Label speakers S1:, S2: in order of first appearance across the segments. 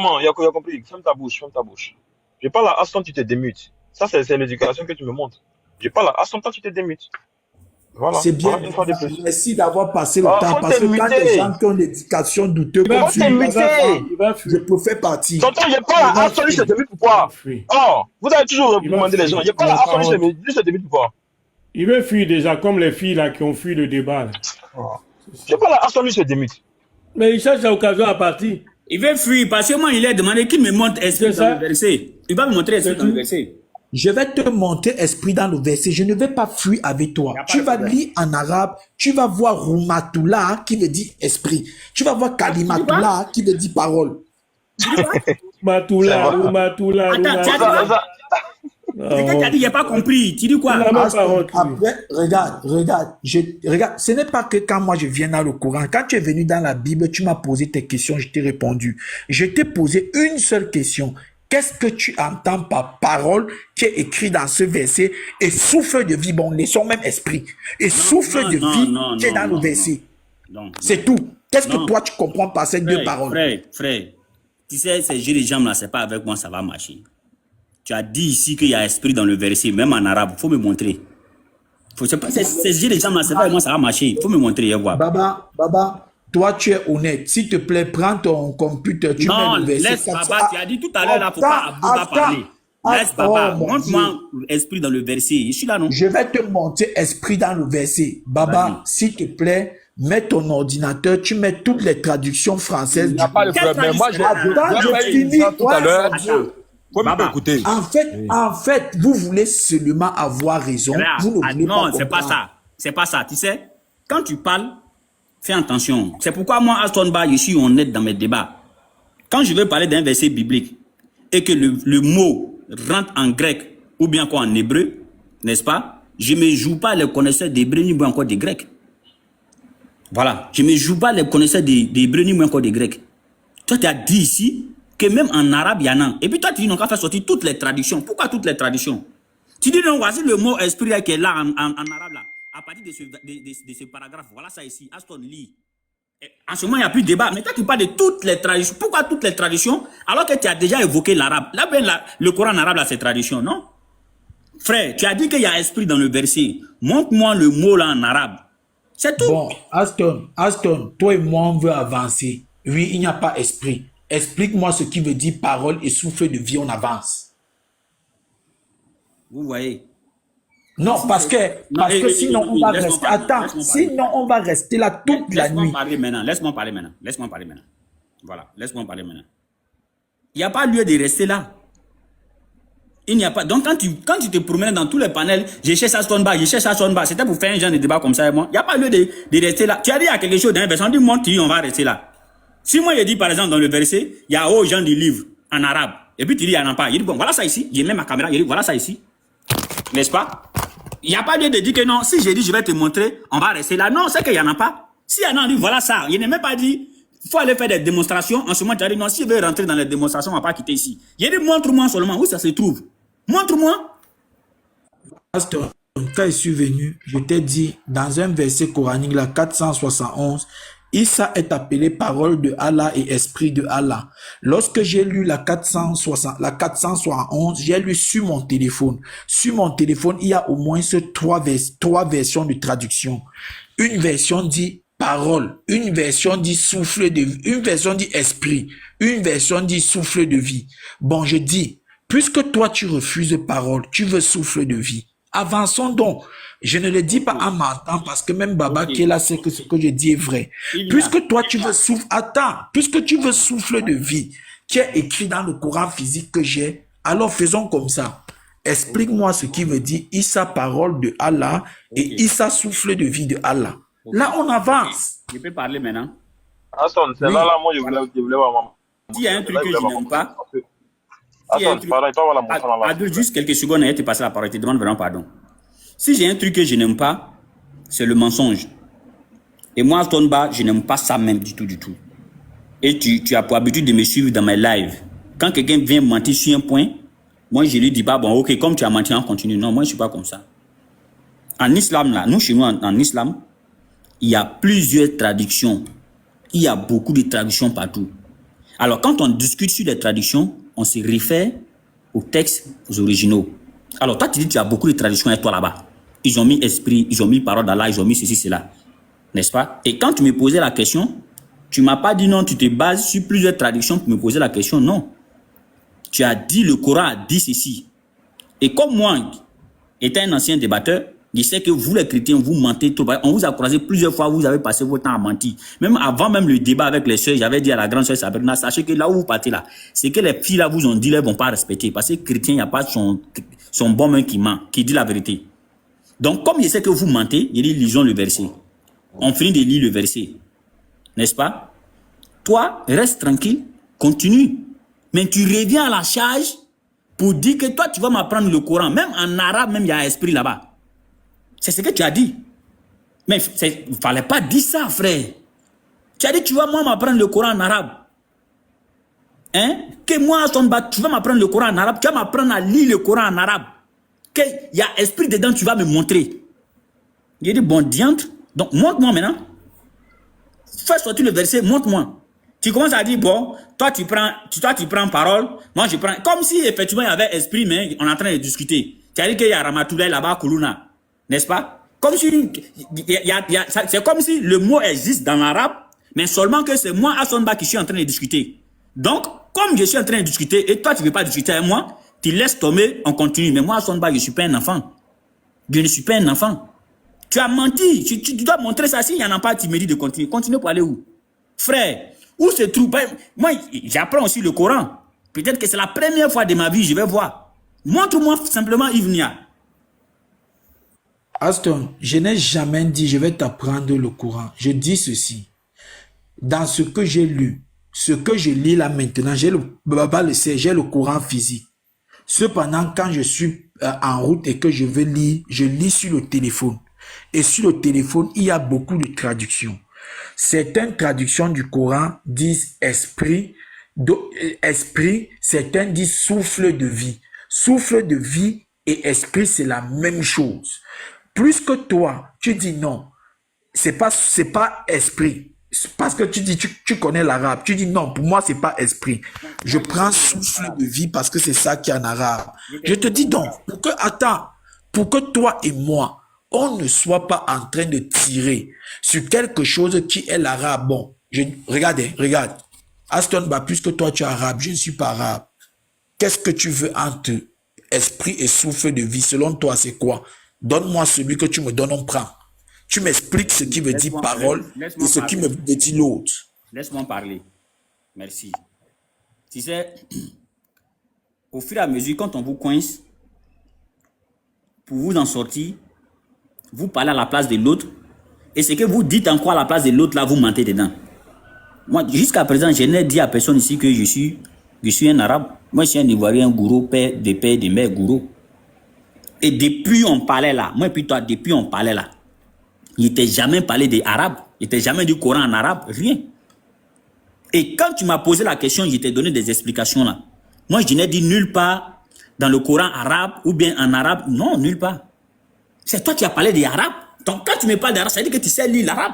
S1: comment? Il y a compris. Ferme ta bouche, ferme ta bouche. Je parle à Aston, tu te démutes. Ça, c'est l'éducation que tu me montres. Je parle à Aston, toi, tu te démutes. Voilà.
S2: C'est bien.
S1: Voilà, une fois de plus.
S2: Merci d'avoir passé le temps.
S1: Faut
S2: Parce que quand des
S1: t'imiter.
S2: gens qui ont une éducation douteuse,
S1: Faut
S2: comme
S1: t'imiter.
S2: je préfère partir.
S1: Tonton, je parle à Aston, lui, se démute pourquoi? Oh, vous avez toujours demandé les gens. Je parle à Aston, lui, se démute pourquoi?
S3: Il veut fuir déjà, comme les filles là qui ont fui le débat. Là.
S1: Je parle à Aston, lui, se démute.
S3: Mais il cherche l'occasion à partir.
S4: Il veut fuir parce que moi, il a demandé qu'il me montre esprit dans le verset. Il va me montrer esprit dans le verset.
S2: Je vais te montrer esprit dans le verset. Je ne vais pas fuir avec toi. Tu vas lire en arabe. Tu vas voir Rumatoula qui veut dire esprit. Tu vas voir Kalimatoula qui veut dire parole.
S3: Matoula.
S4: Attends, tu as dit, il n'a pas compris. Tu dis quoi?
S2: Après, regarde. Regarde, ce n'est pas que quand moi je viens dans le Coran, quand tu es venu dans la Bible, tu m'as posé tes questions, je t'ai répondu. Je t'ai posé une seule question. Qu'est-ce que tu entends par parole qui est écrit dans ce verset et souffle de vie? Bon, laissons même esprit. Et souffle de vie qui est dans le verset. C'est tout. Qu'est-ce que toi tu comprends par ces deux paroles?
S4: Frère, tu sais, ces jeux de jambes là, c'est pas avec moi, ça va marcher. Tu as dit ici qu'il y a esprit dans le verset, même en arabe. Il faut me montrer. Ces jeux de jambes là, c'est pas avec moi, ça va marcher. Il faut me montrer. Voir.
S2: Baba, toi tu es honnête. S'il te plaît, prends ton computer, tu mets le verset.
S4: Laisse Baba, tu as dit tout à l'heure, là, faut pas Abouba parler. Laisse Baba, montre-moi esprit dans le verset. Je suis là, non?
S2: Je vais te montrer esprit dans le verset. Baba, s'il te plaît, mets ton ordinateur, tu mets toutes les traductions françaises.
S5: Il n'y a pas de problème. Moi,
S2: je finis
S5: tout à l'heure. Faut m'écouter.
S2: En fait, vous voulez seulement avoir raison. Vous ne voulez
S4: non, c'est pas ça. C'est pas ça. Tu sais, quand tu parles, fais attention. C'est pourquoi moi, Aston Ba, je suis honnête dans mes débats. Quand je veux parler d'un verset biblique et que le mot rentre en grec ou bien quoi en hébreu, n'est-ce pas? Je ne me joue pas les connaisseurs d'hébreu ni bien encore de grec. Voilà. Je ne me joue pas les connaisseurs d'hébreu ni bien encore de grec. Toi, tu as dit ici que même en arabe, il y en a. Et puis toi, tu dis, non, qu'à faire sortir toutes les traductions. Pourquoi toutes les traductions? Tu dis, non, voici le mot esprit qui est là en arabe, là. À partir de ce paragraphe, voilà ça ici. Aston lit. En ce moment, il n'y a plus de débat. Mais toi, tu parles de toutes les traditions. Pourquoi toutes les traditions? Alors que tu as déjà évoqué l'arabe. Là, ben, le Coran en arabe, là, c'est tradition, non? Frère, tu as dit qu'il y a esprit dans le verset. Montre-moi le mot là en arabe. C'est tout.
S2: Bon, Aston, toi et moi, on veut avancer. Oui, il n'y a pas esprit. Explique-moi ce qui veut dire parole et souffle de vie, on avance.
S4: Vous voyez?
S2: Non, parce que sinon on va rester. Attends, sinon on va rester là toute la nuit.
S4: Laisse-moi parler maintenant. Voilà, laisse-moi parler maintenant. Il n'y a pas lieu de rester là. Il n'y a pas. Donc quand tu te promènes dans tous les panels, je cherche Aston Ba, c'était pour faire un genre de débat comme ça et moi. Il n'y a pas lieu de rester là. Tu as dit à quelque chose dans un verset, on dit montre, on va rester là. Si moi je dis par exemple dans le verset, il y a aux gens du livre en arabe, et puis tu dis il n'y en a pas. Il dit bon, voilà ça ici, j'ai mis ma caméra, il dit voilà ça ici. N'est-ce pas? Il n'y a pas lieu de dire que non, si j'ai dit je vais te montrer, on va rester là. Non, c'est qu'il n'y en a pas. Si il y en a, on dit voilà ça. Il n'est même pas dit, il faut aller faire des démonstrations. En ce moment, tu as dit non, si je veux rentrer dans les démonstrations, on ne va pas quitter ici. Il dit montre-moi seulement où ça se trouve. Montre-moi.
S2: Pasteur, quand je suis venu, je t'ai dit dans un verset coranique, la 471, Issa est appelé parole de Allah et esprit de Allah. Lorsque j'ai lu la 471, j'ai lu sur mon téléphone. Sur mon téléphone, il y a au moins trois versions de traduction. Une version dit parole, une version dit souffle de vie, une version dit esprit, une version dit souffle de vie. Bon, je dis, puisque toi tu refuses parole, tu veux souffle de vie. Avançons donc. Je ne le dis pas en mentant parce que même Baba qui est là sait que ce que je dis est vrai. Puisque toi tu veux souffle, puisque tu veux souffle de vie qui est écrit dans le Coran physique que j'ai, alors faisons comme ça. Explique-moi ce qui veut dire Issa parole de Allah et Issa souffle de vie de Allah. Là on avance.
S4: Je peux parler maintenant.
S1: Aston, c'est là, moi je voulais voir maman.
S4: S'il y a un truc que je n'aime pas,
S1: Attends,
S4: juste quelques secondes et te passer la parole. Je te demande vraiment pardon. Si j'ai un truc que je n'aime pas, c'est le mensonge. Et moi, Aston Ba, je n'aime pas ça même du tout. Et tu as pour habitude de me suivre dans mes lives. Quand quelqu'un vient mentir sur un point, moi je lui dis pas, bon ok, comme tu as menti, on continue. Non, moi je ne suis pas comme ça. En islam, là, nous chez nous en islam, il y a plusieurs traductions. Il y a beaucoup de traductions partout. Alors, quand on discute sur les traductions, on se réfère aux textes originaux. Alors, toi, tu dis que tu as beaucoup de traductions avec toi là-bas. Ils ont mis esprit, ils ont mis parole d'Allah, ils ont mis ceci, cela. N'est-ce pas? Et quand tu me posais la question, tu ne m'as pas dit non, tu te bases sur plusieurs traductions pour me poser la question. Non. Tu as dit le Coran a dit ceci. Et comme moi, étant un ancien débatteur, je sais que vous les chrétiens, vous mentez trop. On vous a croisé plusieurs fois, vous avez passé votre temps à mentir. Même avant même le débat avec les sœurs, j'avais dit à la grande sœur Sabrina, sachez que là où vous partez là, c'est que les filles là vous ont dit, elles ne vont pas respecter. Parce que chrétien, il n'y a pas son bon main qui ment, qui dit la vérité. Donc comme je sais que vous mentez, il dit lisons le verset. On finit de lire le verset. N'est-ce pas? Toi, reste tranquille, continue. Mais tu reviens à la charge pour dire que toi, tu vas m'apprendre le Coran. Même en arabe, même il y a esprit là-bas. C'est ce que tu as dit. Mais il ne fallait pas dire ça, frère. Tu as dit, tu vas moi m'apprendre le Coran en arabe. Hein? Que moi, tu vas m'apprendre le Coran en arabe. Tu vas m'apprendre à lire le Coran en arabe. Qu'il y a esprit dedans, tu vas me montrer. Il a dit, bon, diantre. Donc, montre-moi maintenant. Fais sortir le verset, montre-moi. Tu commences à dire, bon, toi tu prends parole, moi je prends. Comme si effectivement il y avait esprit, mais on est en train de discuter. Tu as dit qu'il y a Ramatoulaye là-bas, Koulouna. N'est-ce pas? Comme si, c'est comme si le mot existe dans l'arabe, mais seulement que c'est moi, Assonba, qui suis en train de discuter. Donc, comme je suis en train de discuter, et toi tu ne veux pas discuter avec moi, tu laisses tomber, on continue. Mais moi, Assonba, je ne suis pas un enfant. Je ne suis pas un enfant. Tu as menti. Tu dois montrer ça. S'il n'y en a pas, tu me dis de continuer. Continue pour aller où? Frère, où se trouve? Moi, j'apprends aussi le Coran. Peut-être que c'est la première fois de ma vie, je vais voir. Montre-moi simplement Ivnia.
S2: Aston, je n'ai jamais dit je vais t'apprendre le Coran. Je dis ceci. Dans ce que j'ai lu, ce que je lis là maintenant, j'ai le Coran physique. Cependant, quand je suis en route et que je veux lire, je lis sur le téléphone. Et sur le téléphone, il y a beaucoup de traductions. Certaines traductions du Coran disent esprit, certaines disent souffle de vie. Souffle de vie et esprit, c'est la même chose. Plus que toi, tu dis non, c'est pas esprit. Parce que tu dis, tu connais l'arabe. Tu dis non, pour moi, c'est pas esprit. Je prends souffle de vie parce que c'est ça qui est en arabe. Je te dis donc, pour que toi et moi, on ne soit pas en train de tirer sur quelque chose qui est l'arabe. Bon, regarde. Aston, puisque toi tu es arabe, je ne suis pas arabe. Qu'est-ce que tu veux entre esprit et souffle de vie? Selon toi, c'est quoi? Donne-moi celui que tu me donnes, on prend. Tu m'expliques ce qui veut dire parole et ce qui me dit l'autre.
S4: Laisse-moi parler. Merci. Tu sais, au fur et à mesure, quand on vous coince, pour vous en sortir, vous parlez à la place de l'autre, et ce que vous dites encore à la place de l'autre, là, vous mentez dedans. Moi, jusqu'à présent, je n'ai dit à personne ici que je suis un arabe. Moi, je suis un Ivoirien, gourou, père, de mère, gourou. Et depuis on parlait là, moi et puis toi, depuis on parlait là, il n'était jamais parlé des arabes, il n'était jamais du Coran en arabe, rien. Et quand tu m'as posé la question, je t'ai donné des explications là. Moi, je n'ai dit nulle part dans le Coran arabe ou bien en arabe, non, nulle part. C'est toi qui as parlé des arabes. Donc, quand tu me parles d'arabe, ça veut dire que tu sais lire l'arabe.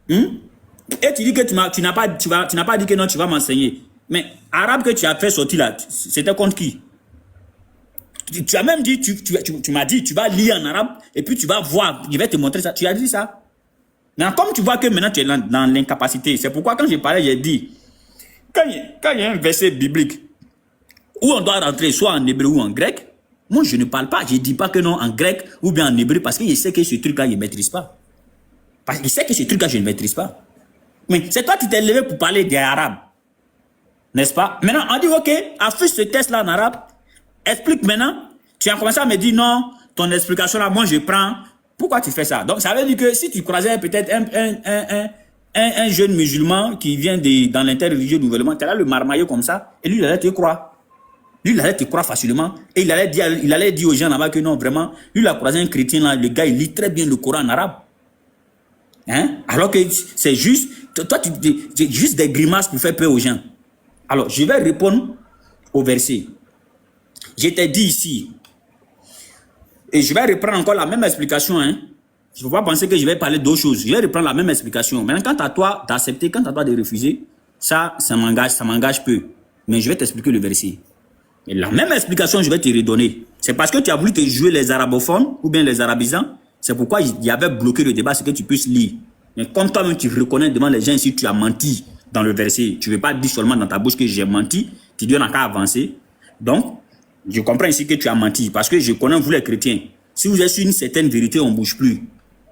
S4: Et tu dis que tu n'as pas dit que non, tu vas m'enseigner. Mais arabe que tu as fait sortir là, c'était contre qui? Tu as même dit, tu m'as dit, tu vas lire en arabe et puis tu vas voir, je vais te montrer ça. Tu as dit ça. Mais comme tu vois que maintenant tu es dans l'incapacité, c'est pourquoi quand j'ai parlé, j'ai dit, quand il y a un verset biblique où on doit rentrer soit en hébreu ou en grec, moi, je ne parle pas, je ne dis pas que non en grec ou bien en hébreu parce que je sais que ce truc-là, je ne maîtrise pas. Parce que je sais que ce truc-là, je ne maîtrise pas. Mais c'est toi qui t'es levé pour parler des arabes. N'est-ce pas? Maintenant, on dit, ok, affiche ce test-là en arabe, explique maintenant. Tu as commencé à me dire, non, ton explication là, moi je prends. Pourquoi tu fais ça? Donc, ça veut dire que si tu croisais peut-être un jeune musulman qui vient dans l'interreligieux nouvellement, tu as là le marmaillot comme ça, et lui, il allait te croire. Lui, il allait te croire facilement. Et il allait dire aux gens là-bas que non, vraiment, lui, il a croisé un chrétien là, le gars, il lit très bien le Coran en arabe. Hein? Alors que c'est juste, toi, tu juste des grimaces pour faire peur aux gens. Alors, je vais répondre au verset. Je t'ai dit ici, et je vais reprendre encore la même explication. Hein? Il ne faut pas penser que je vais parler d'autres choses. Je vais reprendre la même explication. Maintenant, quant à toi d'accepter, quant à toi de refuser, Ça m'engage peu. Mais je vais t'expliquer le verset. Et la même explication, je vais te redonner. C'est parce que tu as voulu te jouer les arabophones ou bien les arabisants. C'est pourquoi il y avait bloqué le débat, c'est que tu puisses lire. Mais comme toi-même, tu reconnais devant les gens ici, tu as menti dans le verset. Tu ne veux pas dire seulement dans ta bouche que j'ai menti. Tu dois encore avancer. Donc, je comprends ici que tu as menti. Parce que je connais vous les chrétiens. Si vous êtes sur une certaine vérité, on ne bouge plus.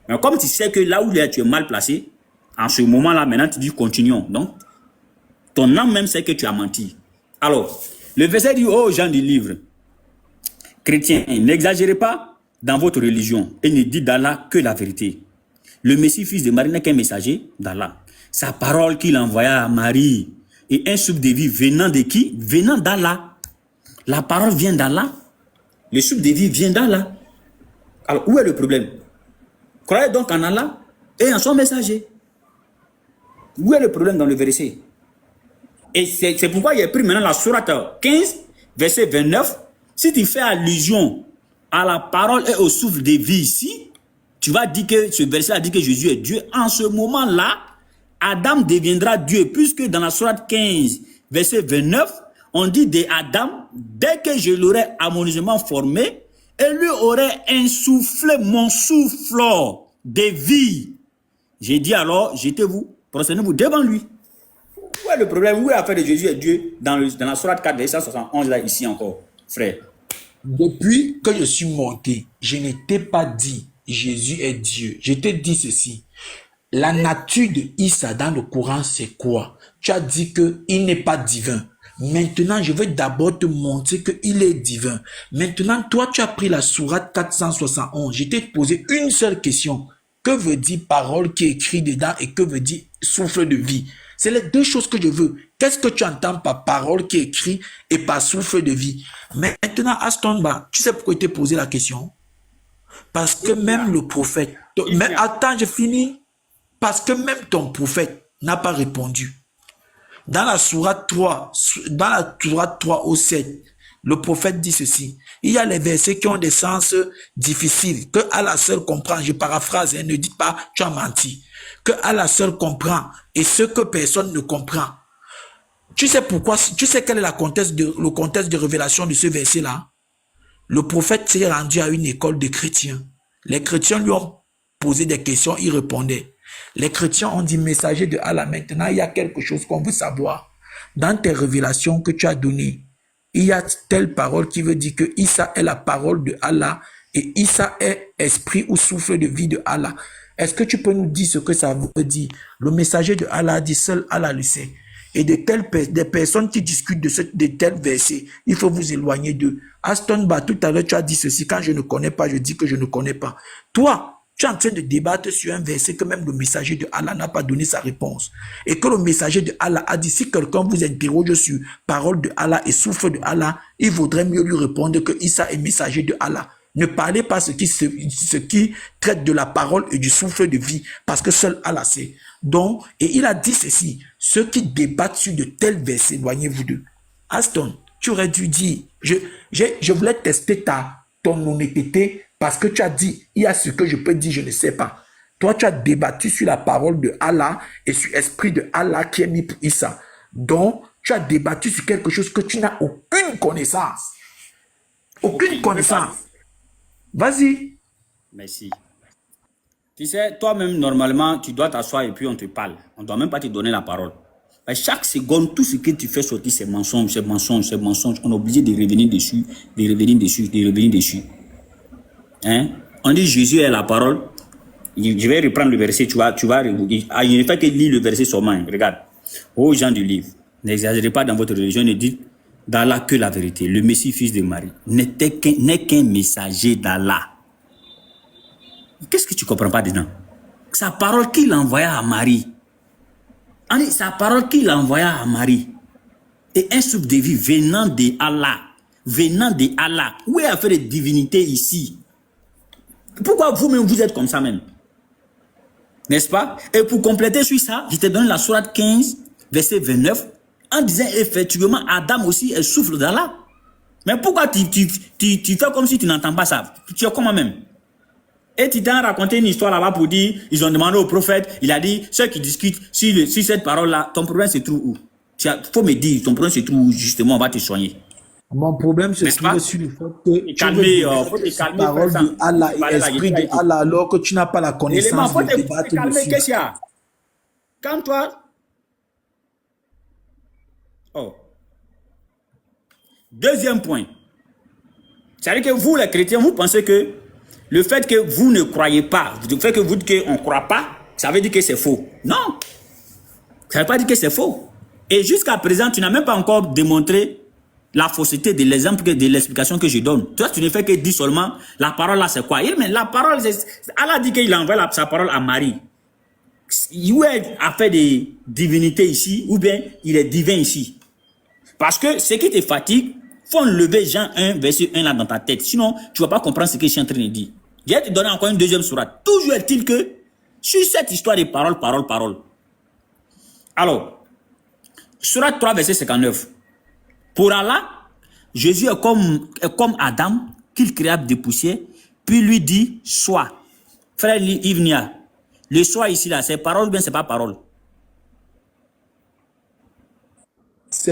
S4: Mais comme tu sais que là où tu es mal placé, en ce moment-là, maintenant, tu dis continuons. Donc, ton âme même sait que tu as menti. Alors, le verset dit aux gens du livre, chrétiens, n'exagérez pas dans votre religion et ne dites d'Allah que la vérité. Le Messie, fils de Marie, n'est qu'un messager d'Allah. Sa parole qu'il envoya à Marie et un souffle de vie venant de qui? Venant d'Allah. La parole vient d'Allah. Le souffle de vie vient d'Allah. Alors, où est le problème? Croyez donc en Allah et en son messager. Où est le problème dans le verset? Et c'est pourquoi il a pris maintenant la sourate 15, verset 29. Si tu fais allusion à la parole et au souffle de vie ici, tu vas dire que ce verset a dit que Jésus est Dieu. En ce moment-là, Adam deviendra Dieu, puisque dans la sourate 15, verset 29, on dit de Adam, dès que je l'aurai harmonieusement formé, et lui aurait insufflé mon souffle de vie. J'ai dit alors, jetez-vous, prosternez-vous devant lui. Où est le problème? Où est l'affaire de Jésus est Dieu dans la sourate 4, verset 171, là, ici encore, frère?
S2: Depuis que je suis monté, je ne t'ai pas dit Jésus est Dieu. Je t'ai dit ceci. La nature de Issa dans le Coran, c'est quoi? Tu as dit qu'il n'est pas divin. Maintenant, je vais d'abord te montrer qu'il est divin. Maintenant, toi, tu as pris la sourate 471. Je t'ai posé une seule question. Que veut dire parole qui est écrite dedans et que veut dire souffle de vie? C'est les deux choses que je veux. Qu'est-ce que tu entends par parole qui est écrite et par souffle de vie? Maintenant, Astonba, tu sais pourquoi il t'a posé la question? Parce que même le prophète... Mais attends, je finis. Parce que même ton prophète n'a pas répondu. Dans la sourate 3 au 7, le prophète dit ceci. Il y a les versets qui ont des sens difficiles, que Allah seul comprend. Je paraphrase, ne dites pas, tu as menti. Que Allah seul comprend et ce que personne ne comprend. Tu sais pourquoi? Tu sais quel est le contexte de révélation de ce verset-là? Le prophète s'est rendu à une école de chrétiens. Les chrétiens lui ont posé des questions, il répondait. Les chrétiens ont dit, messager de Allah, maintenant il y a quelque chose qu'on veut savoir. Dans tes révélations que tu as données, il y a telle parole qui veut dire que Issa est la parole de Allah et Issa est esprit ou souffle de vie de Allah. Est-ce que tu peux nous dire ce que ça veut dire? Le messager de Allah dit, seul Allah le sait. Et des personnes qui discutent de tels versets, il faut vous éloigner d'eux. Aston Ba, tout à l'heure, tu as dit ceci, quand je ne connais pas, je dis que je ne connais pas. Toi, tu es en train de débattre sur un verset que même le messager de Allah n'a pas donné sa réponse. Et que le messager de Allah a dit, si quelqu'un vous interroge sur parole de Allah et souffle de Allah, il vaudrait mieux lui répondre que Issa est messager de Allah. Ne parlez pas ce qui traite de la parole et du souffle de vie, parce que seul Allah sait. Donc, et il a dit ceci, ceux qui débattent sur de tels versets, éloignez-vous d'eux. Aston, tu aurais dû dire, je voulais tester ton honnêteté, parce que tu as dit, il y a ce que je peux dire, je ne sais pas. Toi, tu as débattu sur la parole de Allah et sur l'esprit de Allah qui est mis pour Issa. Donc, tu as débattu sur quelque chose que tu n'as aucune connaissance. Aucune connaissance. Vas-y.
S4: Merci. Tu sais, toi-même, normalement, tu dois t'asseoir et puis on te parle. On ne doit même pas te donner la parole. À chaque seconde, tout ce que tu fais sortir, c'est mensonge, c'est mensonge, c'est mensonge. On est obligé de revenir dessus, de revenir dessus, de revenir dessus. Hein? On dit Jésus est la parole. Je vais reprendre le verset, tu vas il ne fait que lire le verset seulement. Regarde. Aux gens du livre, n'exagérez pas dans votre religion, ne dites d'Allah que la vérité. Le Messie, fils de Marie, n'est qu'un messager d'Allah. Qu'est-ce que tu ne comprends pas dedans? Sa parole qu'il envoya à Marie. Sa parole qu'il envoya à Marie. Et un souffle de vie venant de Allah. Venant de Allah. Où est l'affaire de divinité ici? Pourquoi vous-même vous êtes comme ça même? N'est-ce pas? Et pour compléter sur ça, je t'ai donné la sourate 15, verset 29, en disant effectivement Adam aussi est souffle d'Allah. Mais pourquoi tu fais comme si tu n'entends pas ça? Tu es comment même? Et Titan a raconté une histoire là-bas pour dire, ils ont demandé au prophète, il a dit, ceux qui discutent sur cette parole-là, ton problème se trouve où? Il faut me dire, ton problème se trouve où, justement, on va te soigner.
S2: Mon problème se
S4: N'est-ce pas?
S2: trouve sur le fait que tu
S4: Calmer,
S2: veux
S4: faut te calmer,
S2: parole
S4: frère
S2: de
S4: Sam.
S2: Allah
S4: Tu
S2: et
S4: parlais la
S2: esprit de
S4: vérité.
S2: Allah alors que tu n'as pas la
S4: Élément,
S2: connaissance
S4: faut
S2: de
S4: te
S2: débattre
S4: calmer,
S2: dessus.
S4: qu'est-ce qu'il y a? Calme-toi. Oh. Deuxième point. C'est-à-dire que vous, les chrétiens, vous pensez que le fait que vous ne croyez pas, le fait que vous dites qu'on ne croit pas, ça veut dire que c'est faux. Non. Ça ne veut pas dire que c'est faux. Et jusqu'à présent, tu n'as même pas encore démontré la fausseté de l'exemple, de l'explication que je donne. Toi, tu ne fais que dire seulement, la parole là, c'est quoi? Mais la parole, Allah dit qu'il envoie sa parole à Marie. Il a fait des divinités ici, ou bien il est divin ici. Parce que ce qui te fatigue, faut enlever Jean 1, verset 1 là dans ta tête. Sinon, tu ne vas pas comprendre ce que je suis en train de dire. Je vais te donner encore une deuxième sourate. Toujours est-il que, sur cette histoire de parole. Alors, sourate 3, verset 59. Pour Allah, Jésus est comme Adam, qu'il créa de poussière, puis lui dit, sois. Frère Yves Nia, le sois ici là, c'est parole ou bien c'est pas parole?